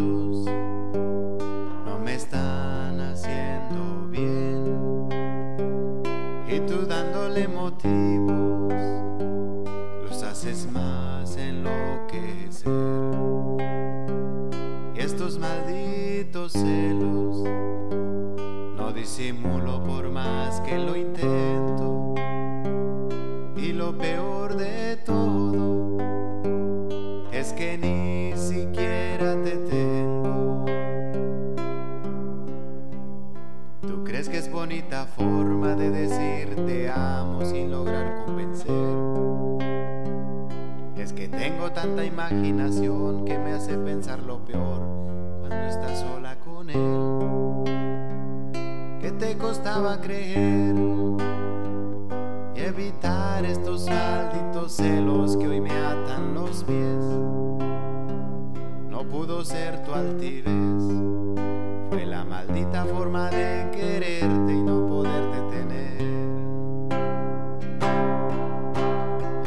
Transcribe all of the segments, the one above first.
celos no me están haciendo bien, y tú dándole motivos los haces más enloquecer. Y estos malditos celos no disimulo por más que lo intento, y lo peor de todo es que ni siquiera te tengo. ¿Tú crees que es bonita forma de decir te amo sin lograr convencer? Es que tengo tanta imaginación que me hace pensar lo peor cuando estás sola con él. ¿Qué te costaba creer y evitar estos malditos celos que hoy me atan los pies? No pudo ser tu altivez, fue la maldita forma de quererte y no poderte tener.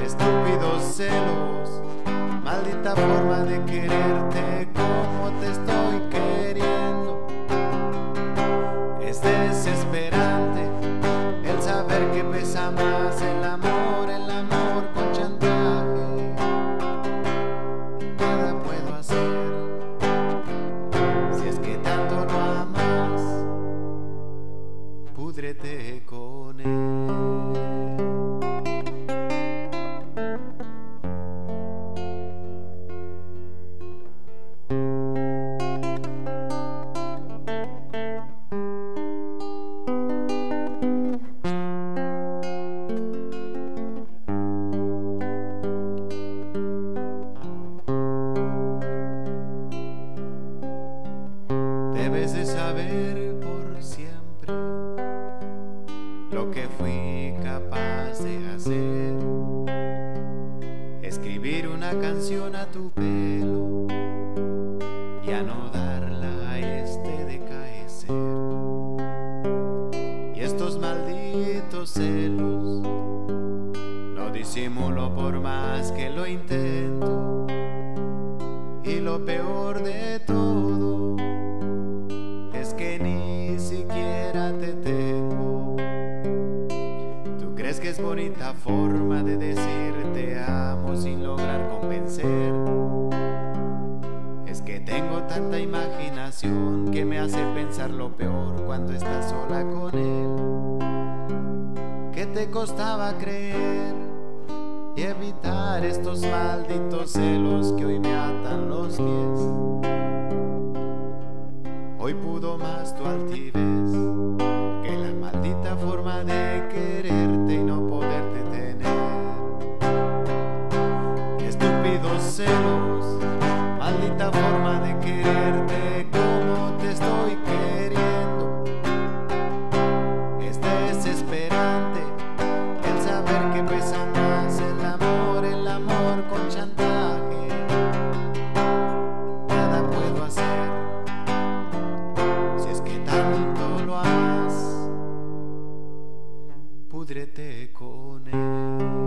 Estúpidos celos, maldita forma de quererte como te estoy queriendo. Es desesperante el saber que pesa más el amor con chantaje. Nada puedo hacer si es que tanto lo amas, púdrete con él. Debes de saber por siempre lo que fui capaz de hacer. Escribir una canción a tu pelo y anodarla a este decaecer. Y estos malditos celos no disimulo por más que lo intento, y lo peor de todo es que ni siquiera te tengo. ¿Tú crees que es bonita forma de decir te amo sin lograr convencer? Es que tengo tanta imaginación que me hace pensar lo peor cuando estás sola con él. ¿Qué te costaba creer y evitar estos malditos celos que hoy me atan los pies? Hoy pudo más tu altivez que la maldita forma de quererte y no poderte tener. Estúpidos celos, maldita forma de quererte como te estoy queriendo. Es desesperante el saber que pesa más el amor con chantaje. Nada puedo hacer si es que tanto lo amas, púdrete con él.